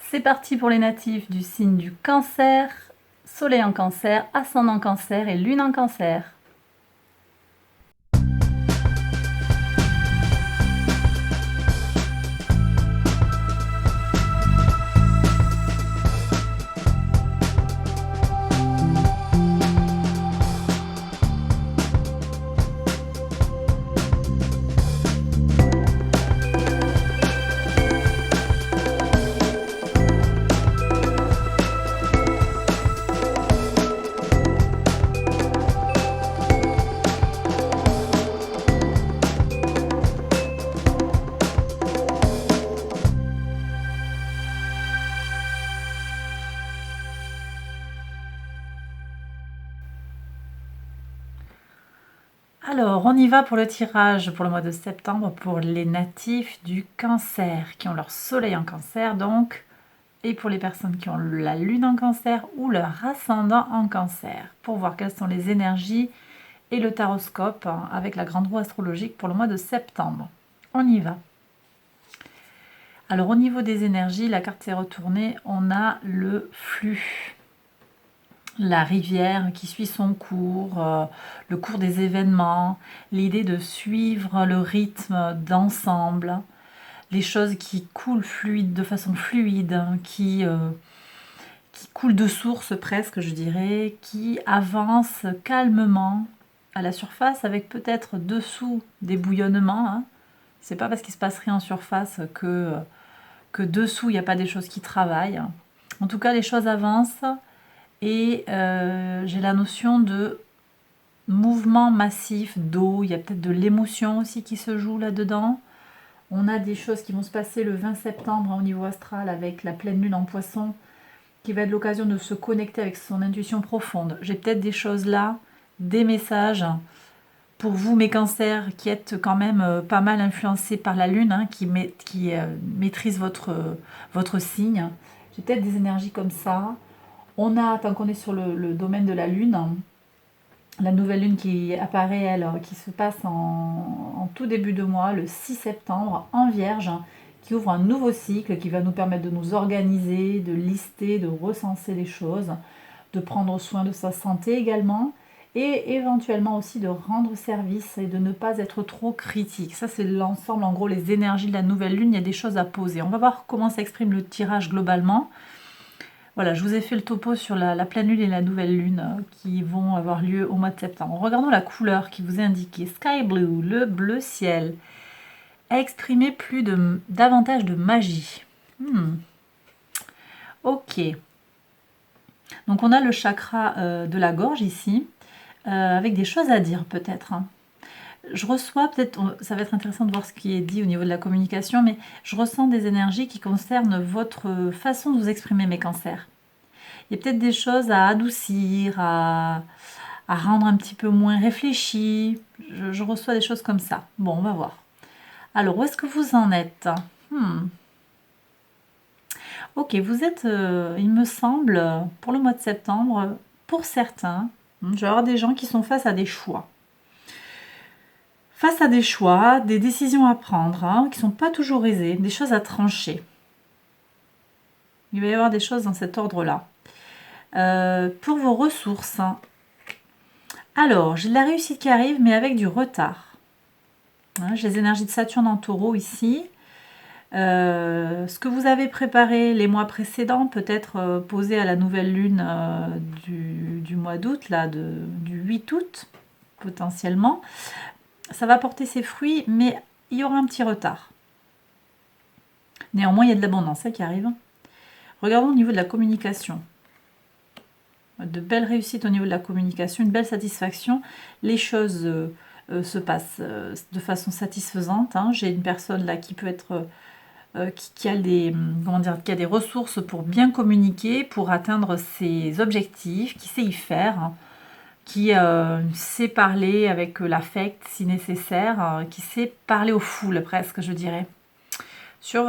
C'est parti pour les natifs du signe du Cancer, Soleil en Cancer, Ascendant Cancer et Lune en Cancer. Alors, on y va pour le tirage pour le mois de septembre pour les natifs du Cancer, qui ont leur soleil en Cancer donc, et pour les personnes qui ont la lune en Cancer ou leur ascendant en Cancer, pour voir quelles sont les énergies et le taroscope avec la grande roue astrologique pour le mois de septembre. On y va. Alors au niveau des énergies, la carte s'est retournée, on a le flux. La rivière qui suit son cours, le cours des événements, l'idée de suivre le rythme d'ensemble, les choses qui coulent fluide, de façon fluide, qui coulent de source presque, je dirais, qui avancent calmement à la surface avec peut-être dessous des bouillonnements. Hein. C'est pas parce qu'il se passe rien en surface que dessous il n'y a pas des choses qui travaillent. En tout cas, les choses avancent. Et j'ai la notion de mouvement massif d'eau, il y a peut-être de l'émotion aussi qui se joue là-dedans. On a des choses qui vont se passer le 20 septembre au niveau astral avec la pleine lune en poisson, qui va être l'occasion de se connecter avec son intuition profonde. J'ai peut-être des choses là, des messages pour vous mes cancers qui êtes quand même pas mal influencés par la lune, hein, qui maîtrise votre signe. J'ai peut-être des énergies comme ça. On a, tant qu'on est sur le domaine de la lune, la nouvelle lune qui apparaît, elle, qui se passe en tout début de mois, le 6 septembre, en Vierge, qui ouvre un nouveau cycle qui va nous permettre de nous organiser, de lister, de recenser les choses, de prendre soin de sa santé également, et éventuellement aussi de rendre service et de ne pas être trop critique. Ça, c'est l'ensemble, en gros, les énergies de la nouvelle lune, il y a des choses à poser. On va voir comment s'exprime le tirage globalement. Voilà, je vous ai fait le topo sur la pleine lune et la nouvelle lune qui vont avoir lieu au mois de septembre. Regardons la couleur qui vous est indiquée. Sky Blue, le bleu ciel, a exprimé davantage de magie. Ok. Donc on a le chakra de la gorge ici, avec des choses à dire peut-être. Hein. Je reçois, peut-être, ça va être intéressant de voir ce qui est dit au niveau de la communication, mais je ressens des énergies qui concernent votre façon de vous exprimer, mes cancers. Il y a peut-être des choses à adoucir, à rendre un petit peu moins réfléchi. Je reçois des choses comme ça. Bon, on va voir. Alors, où est-ce que vous en êtes? Ok, vous êtes, il me semble, pour le mois de septembre, pour certains, je vais avoir des gens qui sont face à des choix. Face à des choix, des décisions à prendre, hein, qui ne sont pas toujours aisées, des choses à trancher. Il va y avoir des choses dans cet ordre-là. Pour vos ressources, hein. Alors, j'ai de la réussite qui arrive, mais avec du retard. Hein, j'ai les énergies de Saturne en taureau ici. Ce que vous avez préparé les mois précédents, peut-être posé à la nouvelle lune du mois d'août, là, du 8 août, potentiellement, ça va porter ses fruits, mais il y aura un petit retard. Néanmoins, il y a de l'abondance qui arrive. Regardons au niveau de la communication. De belles réussites au niveau de la communication, une belle satisfaction. Les choses se passent de façon satisfaisante. Hein. J'ai une personne là qui peut être qui a qui a des ressources pour bien communiquer, pour atteindre ses objectifs, qui sait y faire, hein, qui sait parler avec l'affect si nécessaire, qui sait parler aux foules presque, je dirais, sur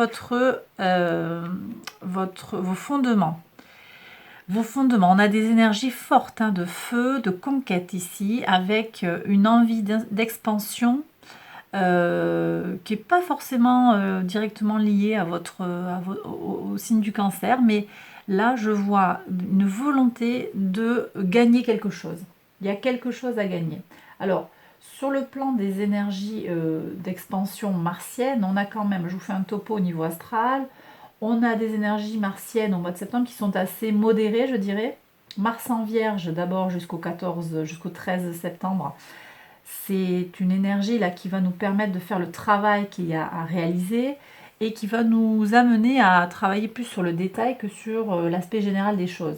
vos fondements. Vos fondements, on a des énergies fortes, hein, de feu, de conquête ici, avec une envie d'expansion, qui n'est pas forcément directement lié à au signe du cancer, mais là je vois une volonté de gagner quelque chose. Il y a quelque chose à gagner. Alors, sur le plan des énergies d'expansion martienne, on a quand même, je vous fais un topo au niveau astral, on a des énergies martiennes au mois de septembre qui sont assez modérées, je dirais. Mars en Vierge d'abord jusqu'au 13 septembre. C'est une énergie là qui va nous permettre de faire le travail qu'il y a à réaliser et qui va nous amener à travailler plus sur le détail que sur l'aspect général des choses.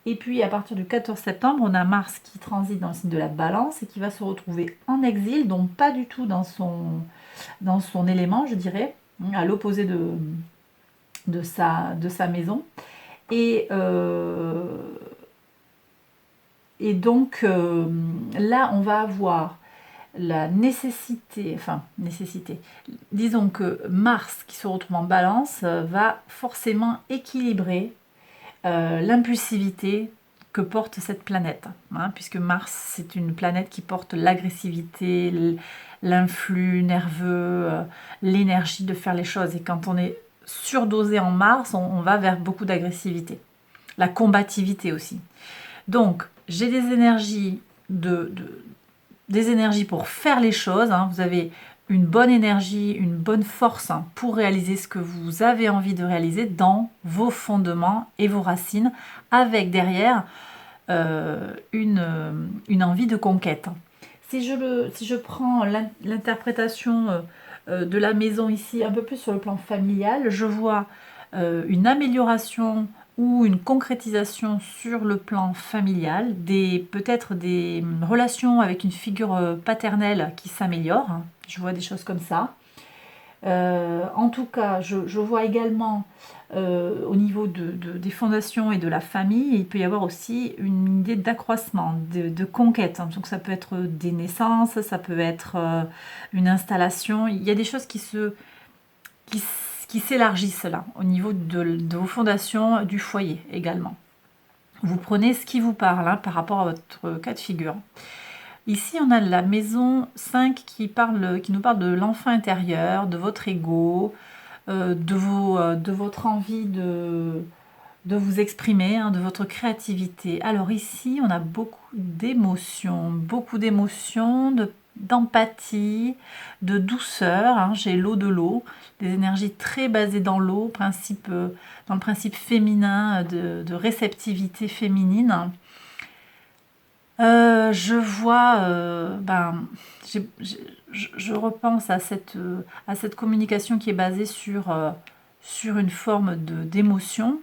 Et puis à partir du 14 septembre, on a Mars qui transite dans le signe de la Balance et qui va se retrouver en exil, donc pas du tout dans son élément, je dirais, à l'opposé de sa maison. Et, euh, et donc là, on va avoir la nécessité, disons que Mars qui se retrouve en Balance va forcément équilibrer l'impulsivité que porte cette planète, hein, puisque Mars c'est une planète qui porte l'agressivité, l'influx nerveux, l'énergie de faire les choses, et quand on est surdosé en Mars, on va vers beaucoup d'agressivité, la combativité aussi. Donc j'ai des énergies des énergies pour faire les choses, hein. Vous avez une bonne énergie, une bonne force, hein, pour réaliser ce que vous avez envie de réaliser dans vos fondements et vos racines, avec derrière une envie de conquête. Si je prends l'interprétation de la maison ici, un peu plus sur le plan familial, je vois une amélioration ou une concrétisation sur le plan familial, peut-être des relations avec une figure paternelle qui s'améliore. Hein. Je vois des choses comme ça. En tout cas, je vois également au niveau des fondations et de la famille, il peut y avoir aussi une idée d'accroissement, de conquête. Hein. Donc ça peut être des naissances, ça peut être une installation. Il y a des choses qui s'élargissent là, au niveau de vos fondations, du foyer également. Vous prenez ce qui vous parle, hein, par rapport à votre cas de figure. Ici, on a la maison 5 qui nous parle de l'enfant intérieur, de votre ego, de votre envie de vous exprimer, hein, de votre créativité. Alors ici, on a beaucoup d'émotions, d'empathie, de douceur. Hein. J'ai l'eau de l'eau, des énergies très basées dans l'eau, dans le principe féminin, de réceptivité féminine. Je vois, je repense à cette communication qui est basée sur une forme d'émotion.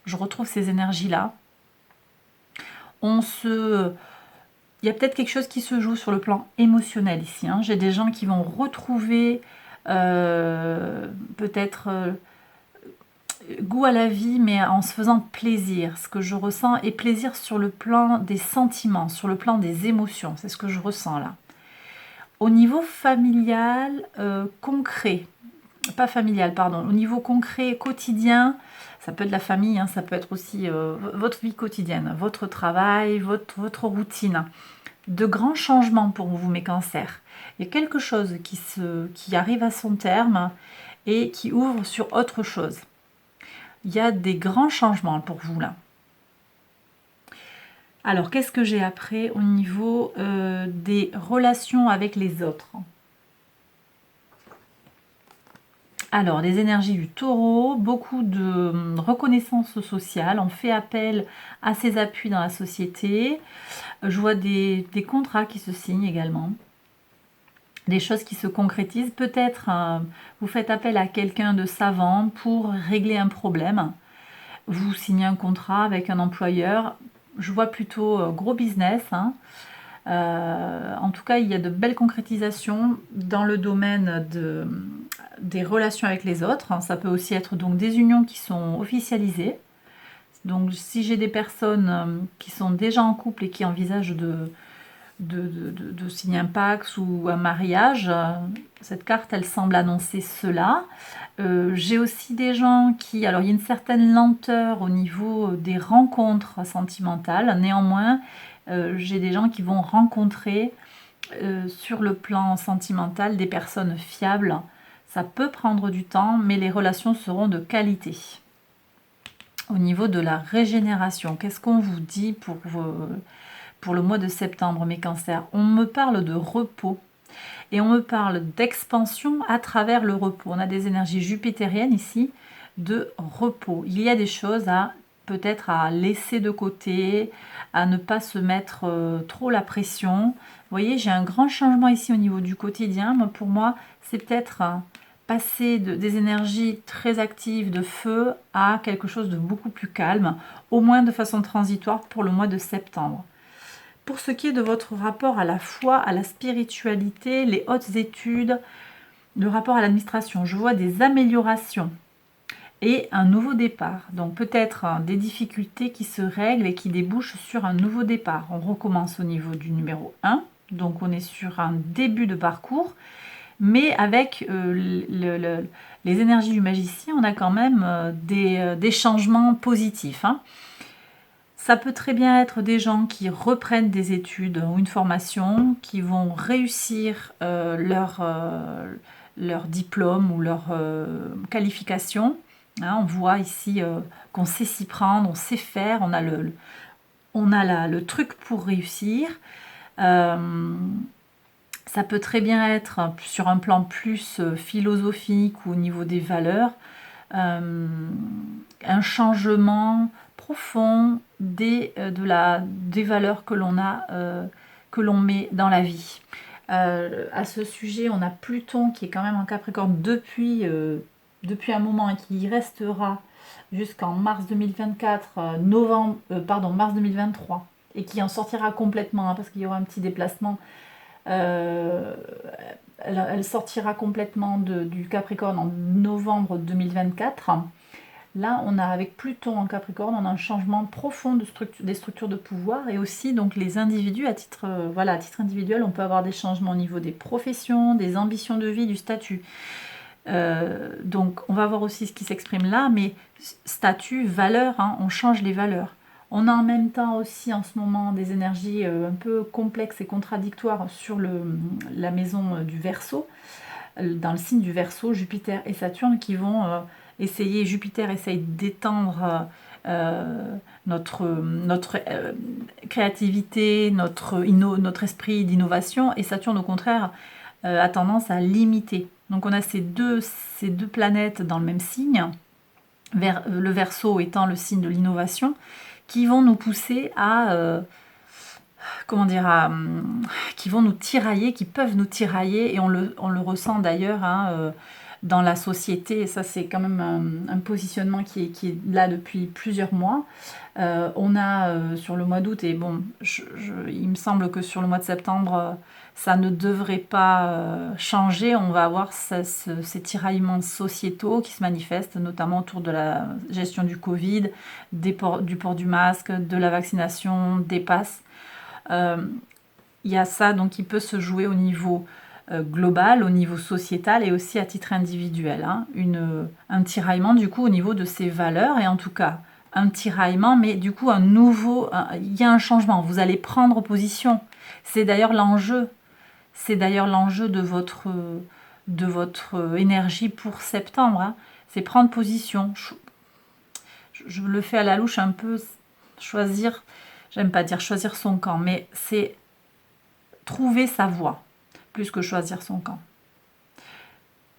Je retrouve ces énergies-là. Il y a peut-être quelque chose qui se joue sur le plan émotionnel ici. Hein. J'ai des gens qui vont retrouver peut-être goût à la vie, mais en se faisant plaisir. Ce que je ressens est plaisir sur le plan des sentiments, sur le plan des émotions. C'est ce que je ressens là. Au niveau familial, concret, pas familial, pardon, au niveau concret, quotidien, ça peut être la famille, hein, ça peut être aussi votre vie quotidienne, votre travail, votre routine. De grands changements pour vous, mes cancers. Il y a quelque chose qui arrive à son terme et qui ouvre sur autre chose. Il y a des grands changements pour vous là. Alors, qu'est-ce que j'ai après au niveau des relations avec les autres ? Alors, des énergies du taureau, beaucoup de reconnaissance sociale, on fait appel à ses appuis dans la société. Je vois des contrats qui se signent également, des choses qui se concrétisent. Peut-être vous faites appel à quelqu'un de savant pour régler un problème. Vous signez un contrat avec un employeur. Je vois plutôt gros business, hein. En tout cas, il y a de belles concrétisations dans le domaine des relations avec les autres. Ça peut aussi être donc des unions qui sont officialisées. Donc si j'ai des personnes qui sont déjà en couple et qui envisagent de signer un Pacs ou un mariage, cette carte elle semble annoncer cela. J'ai aussi des gens alors il y a une certaine lenteur au niveau des rencontres sentimentales, néanmoins j'ai des gens qui vont rencontrer sur le plan sentimental, des personnes fiables. Ça peut prendre du temps, mais les relations seront de qualité. Au niveau de la régénération, qu'est-ce qu'on vous dit pour le mois de septembre, mes cancers? On me parle de repos et on me parle d'expansion à travers le repos. On a des énergies jupitériennes ici de repos. Il y a des choses à peut-être à laisser de côté, à ne pas se mettre trop la pression. Vous voyez, j'ai un grand changement ici au niveau du quotidien. Pour moi, c'est peut-être passer des énergies très actives de feu à quelque chose de beaucoup plus calme, au moins de façon transitoire pour le mois de septembre. Pour ce qui est de votre rapport à la foi, à la spiritualité, les hautes études, le rapport à l'administration, je vois des améliorations et un nouveau départ. Donc peut-être des difficultés qui se règlent et qui débouchent sur un nouveau départ. On recommence au niveau du numéro 1, donc on est sur un début de parcours, mais avec les énergies du magicien, on a quand même des changements positifs. Ça peut très bien être des gens qui reprennent des études ou une formation, qui vont réussir leur diplôme ou leur qualification. On voit ici qu'on sait s'y prendre, on sait faire, on a le truc pour réussir. Ça peut très bien être sur un plan plus philosophique ou au niveau des valeurs, un changement profond des valeurs que l'on a, que l'on met dans la vie. À ce sujet, on a Pluton qui est quand même en Capricorne depuis un moment et qui y restera jusqu'en mars 2024, mars 2023, et qui en sortira complètement parce qu'il y aura un petit déplacement. Elle sortira complètement du Capricorne en novembre 2024. Là, on a avec Pluton en Capricorne, on a un changement profond des structures de pouvoir et aussi donc les individus à titre individuel, on peut avoir des changements au niveau des professions, des ambitions de vie, du statut. Donc, on va voir aussi ce qui s'exprime là, mais statut, valeur, on change les valeurs. On a en même temps aussi en ce moment des énergies un peu complexes et contradictoires sur la maison du Verseau, dans le signe du Verseau, Jupiter et Saturne qui vont Jupiter essaye d'étendre notre créativité, notre esprit d'innovation, et Saturne au contraire a tendance à limiter. Donc on a ces deux planètes dans le même signe, le Verseau étant le signe de l'innovation, qui vont nous pousser à qui vont nous tirailler, qui peuvent nous tirailler, et on le ressent d'ailleurs dans la société, et ça c'est quand même un positionnement qui est là depuis plusieurs mois. On a sur le mois d'août, et bon, il me semble que sur le mois de septembre, ça ne devrait pas changer. On va avoir ces tiraillements sociétaux qui se manifestent, notamment autour de la gestion du Covid, du port du masque, de la vaccination, des passes. Il y a ça donc qui peut se jouer au niveau global, au niveau sociétal et aussi à titre individuel. Un tiraillement du coup au niveau de ses valeurs, et en tout cas un tiraillement, mais du coup il y a un changement. Vous allez prendre position. C'est d'ailleurs l'enjeu. C'est d'ailleurs l'enjeu de votre énergie pour septembre. C'est prendre position. Je le fais à la louche un peu, choisir, j'aime pas dire choisir son camp, mais c'est trouver sa voie, plus que choisir son camp.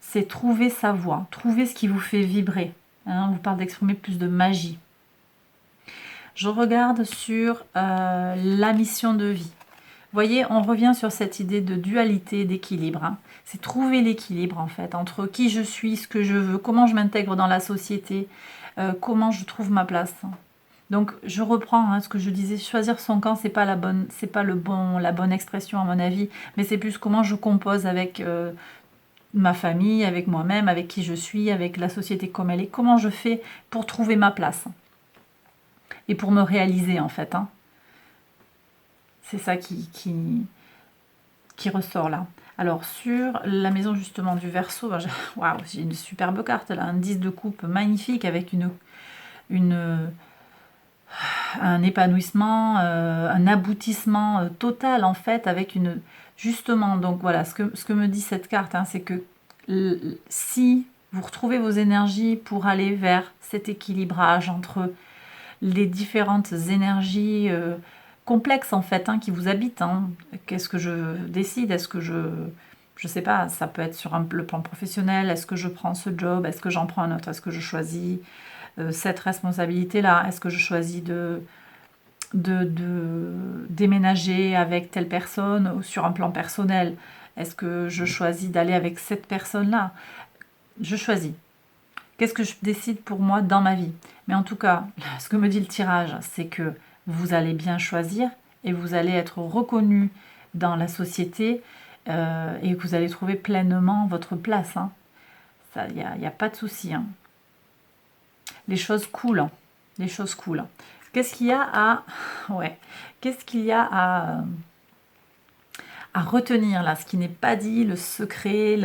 C'est trouver sa voie, trouver ce qui vous fait vibrer. On vous parle d'exprimer plus de magie. Je regarde sur la mission de vie. Vous voyez, on revient sur cette idée de dualité, d'équilibre. C'est trouver l'équilibre en fait, entre qui je suis, ce que je veux, comment je m'intègre dans la société, comment je trouve ma place. Donc je reprends ce que je disais, choisir son camp, c'est pas la bonne expression à mon avis, mais c'est plus comment je compose avec ma famille, avec moi-même, avec qui je suis, avec la société comme elle est, comment je fais pour trouver ma place et pour me réaliser en fait. C'est ça qui ressort là. Alors sur la maison justement du Verseau, j'ai une superbe carte là, un 10 de coupe magnifique avec un épanouissement, un aboutissement total en fait, avec Justement, donc voilà, ce que me dit cette carte, hein, c'est que si vous retrouvez vos énergies pour aller vers cet équilibrage entre les différentes énergies complexes en fait, hein, qui vous habitent. Hein. Qu'est-ce que je décide? Est-ce que je sais pas, ça peut être sur le plan professionnel. Est-ce que je prends ce job? Est-ce que j'en prends un autre? Est-ce que je choisis cette responsabilité-là? Est-ce que je choisis de déménager avec telle personne ou sur un plan personnel? Est-ce que je choisis d'aller avec cette personne-là? Je choisis. Qu'est-ce que je décide pour moi dans ma vie? Mais en tout cas, ce que me dit le tirage, c'est que vous allez bien choisir et vous allez être reconnu dans la société et que vous allez trouver pleinement votre place. Hein. Ça, il n'y a pas de souci. Hein. Les choses coulent. Les choses coulent. Qu'est-ce qu'il y a à... Ouais. Qu'est-ce qu'il y a à retenir là? Ce qui n'est pas dit, le secret,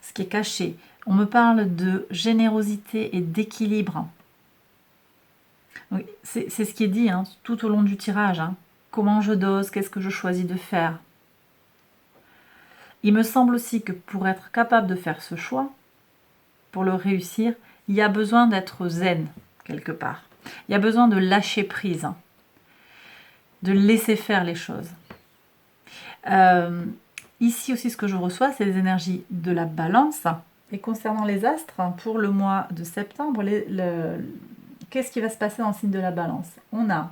ce qui est caché. On me parle de générosité et d'équilibre. C'est ce qui est dit hein, tout au long du tirage. Hein. Comment je dose, qu'est-ce que je choisis de faire. Il me semble aussi que pour être capable de faire ce choix, pour le réussir, il y a besoin d'être zen, quelque part. Il y a besoin de lâcher prise, hein, de laisser faire les choses. Ici aussi, ce que je reçois, c'est les énergies de la balance. Et concernant les astres, pour le mois de septembre, qu'est-ce qui va se passer dans le signe de la balance? On a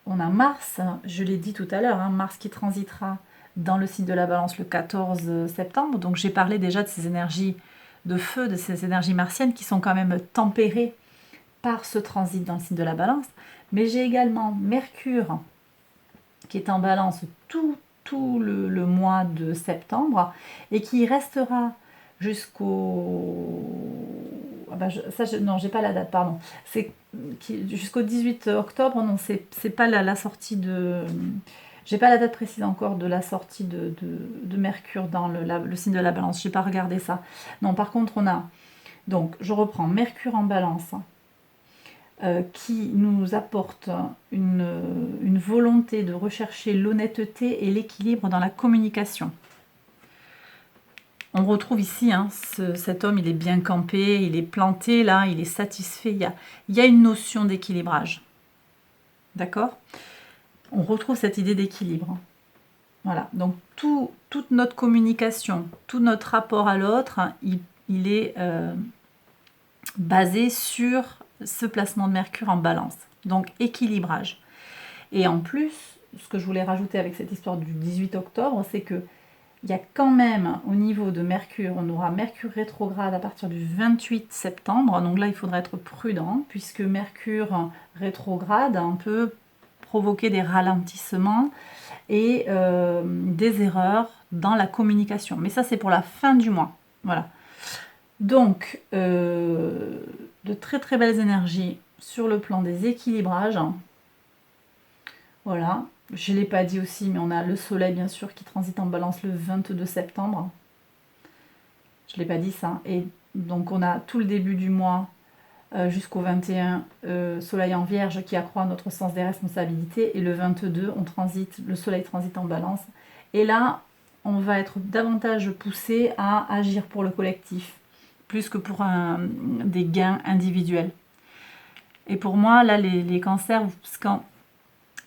Mars, je l'ai dit tout à l'heure, hein, Mars qui transitera dans le signe de la balance le 14 septembre. Donc j'ai parlé déjà de ces énergies de feu, de ces énergies martiennes qui sont quand même tempérées par ce transit dans le signe de la balance. Mais j'ai également Mercure qui est en balance tout le mois de septembre et qui restera jusqu'au... non, j'ai pas la date, pardon. C'est jusqu'au 18 octobre, non, c'est pas la sortie de... J'ai pas la date précise encore de la sortie de Mercure dans le signe de la balance, j'ai pas regardé ça. Non, par contre, on a... Donc, je reprends Mercure en balance, qui nous apporte une volonté de rechercher l'honnêteté et l'équilibre dans la communication. On retrouve ici, hein, cet homme, il est bien campé, il est planté là, il est satisfait, il y a une notion d'équilibrage. D'accord? On retrouve cette idée d'équilibre. Voilà, donc toute notre communication, tout notre rapport à l'autre, il est basé sur ce placement de Mercure en balance. Donc équilibrage. Et en plus, ce que je voulais rajouter avec cette histoire du 18 octobre, c'est que il y a quand même au niveau de Mercure, on aura Mercure rétrograde à partir du 28 septembre. Donc là, il faudra être prudent puisque Mercure rétrograde peut provoquer des ralentissements et des erreurs dans la communication. Mais ça, c'est pour la fin du mois. Voilà. Donc, de très très belles énergies sur le plan des équilibrages. Voilà. Je ne l'ai pas dit aussi, mais on a le soleil, bien sûr, qui transite en balance le 22 septembre. Je ne l'ai pas dit, ça. Et donc, on a tout le début du mois jusqu'au 21, soleil en vierge qui accroît notre sens des responsabilités. Et le 22, le soleil transite en balance. Et là, on va être davantage poussé à agir pour le collectif, plus que pour des gains individuels. Et pour moi, là, les cancers,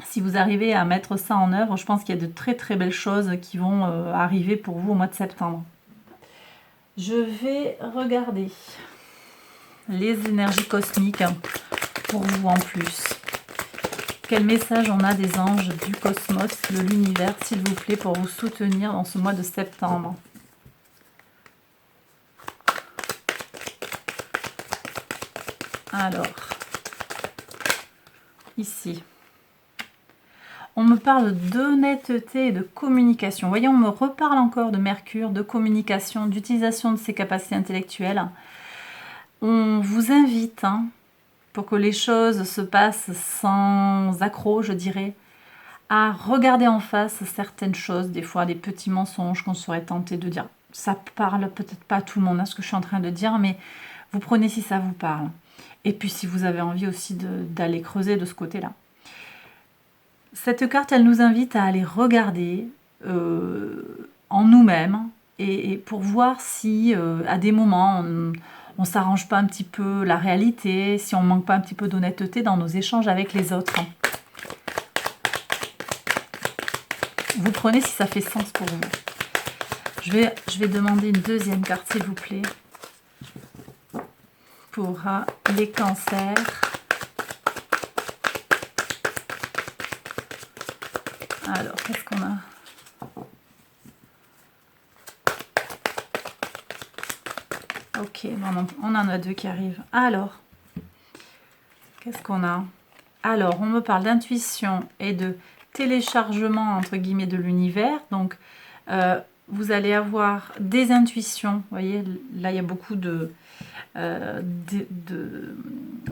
si vous arrivez à mettre ça en œuvre, je pense qu'il y a de très très belles choses qui vont arriver pour vous au mois de septembre. Je vais regarder les énergies cosmiques pour vous en plus. Quel message on a des anges, du cosmos, de l'univers, s'il vous plaît, pour vous soutenir dans ce mois de septembre. Alors, ici, on me parle d'honnêteté et de communication. Vous voyez, on me reparle encore de Mercure, de communication, d'utilisation de ses capacités intellectuelles. On vous invite, hein, pour que les choses se passent sans accroc, je dirais, à regarder en face certaines choses, des fois des petits mensonges qu'on serait tenté de dire. Ça parle peut-être pas à tout le monde, hein, ce que je suis en train de dire, mais vous prenez si ça vous parle. Et puis si vous avez envie aussi d'aller creuser de ce côté-là. Cette carte, elle nous invite à aller regarder en nous-mêmes et pour voir si à des moments on s'arrange pas un petit peu la réalité, si on manque pas un petit peu d'honnêteté dans nos échanges avec les autres. Vous prenez si ça fait sens pour vous. Je vais demander une deuxième carte, s'il vous plaît, pour les cancers. Alors, qu'est-ce qu'on a? Ok, bon, on en a deux qui arrivent. Alors, qu'est-ce qu'on a? Alors, on me parle d'intuition et de téléchargement, entre guillemets, de l'univers. Donc, vous allez avoir des intuitions. Vous voyez, là, il y a beaucoup de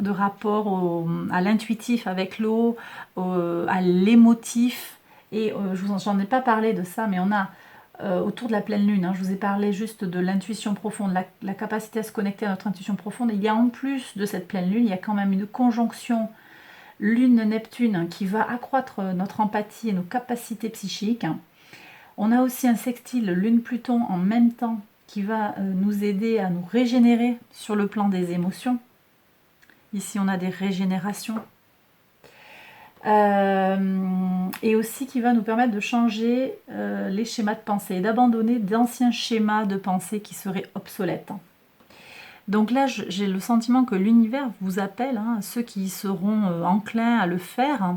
rapport à l'intuitif avec l'eau, à l'émotif. Et j'en ai pas parlé de ça, mais on a autour de la pleine lune, je vous ai parlé juste de l'intuition profonde, la capacité à se connecter à notre intuition profonde. Et il y a en plus de cette pleine lune, il y a quand même une conjonction Lune-Neptune qui va accroître notre empathie et nos capacités psychiques. On a aussi un sextile Lune-Pluton en même temps qui va nous aider à nous régénérer sur le plan des émotions. Ici, on a des régénérations. Et aussi qui va nous permettre de changer les schémas de pensée et d'abandonner d'anciens schémas de pensée qui seraient obsolètes. Donc là, j'ai le sentiment que l'univers vous appelle, ceux qui seront enclins à le faire,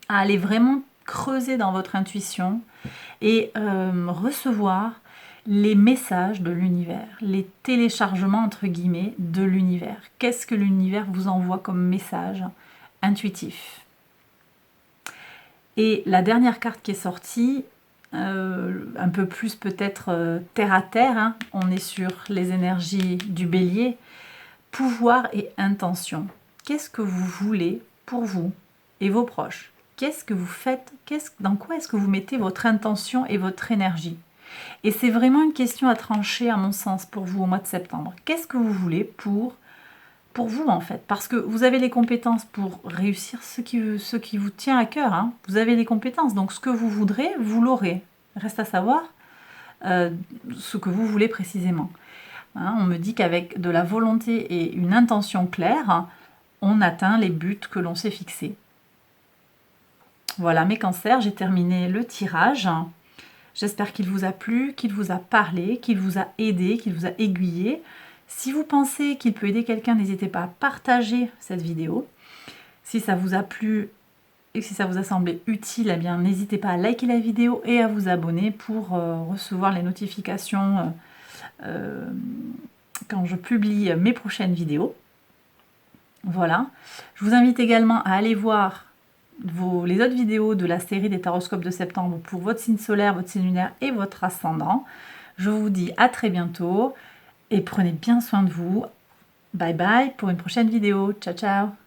à aller vraiment creuser dans votre intuition et recevoir les messages de l'univers, les téléchargements entre guillemets de l'univers. Qu'est-ce que l'univers vous envoie comme message intuitif? Et la dernière carte qui est sortie, un peu plus peut-être terre à terre, on est sur les énergies du bélier, pouvoir et intention. Qu'est-ce que vous voulez pour vous et vos proches? Qu'est-ce que vous faites? Dans quoi est-ce que vous mettez votre intention et votre énergie? Et c'est vraiment une question à trancher à mon sens pour vous au mois de septembre. Qu'est-ce que vous voulez pour vous en fait? Parce que vous avez les compétences pour réussir ce qui vous tient à cœur. Vous avez les compétences, donc ce que vous voudrez, vous l'aurez. Reste à savoir ce que vous voulez précisément. On me dit qu'avec de la volonté et une intention claire, on atteint les buts que l'on s'est fixés. Voilà mes cancers, j'ai terminé le tirage. J'espère qu'il vous a plu, qu'il vous a parlé, qu'il vous a aidé, qu'il vous a aiguillé. Si vous pensez qu'il peut aider quelqu'un, n'hésitez pas à partager cette vidéo. Si ça vous a plu et si ça vous a semblé utile, eh bien n'hésitez pas à liker la vidéo et à vous abonner pour recevoir les notifications quand je publie mes prochaines vidéos. Voilà. Je vous invite également à aller voir les autres vidéos de la série des taroscopes de septembre pour votre signe solaire, votre signe lunaire et votre ascendant. Je vous dis à très bientôt et prenez bien soin de vous. Bye bye pour une prochaine vidéo. Ciao ciao.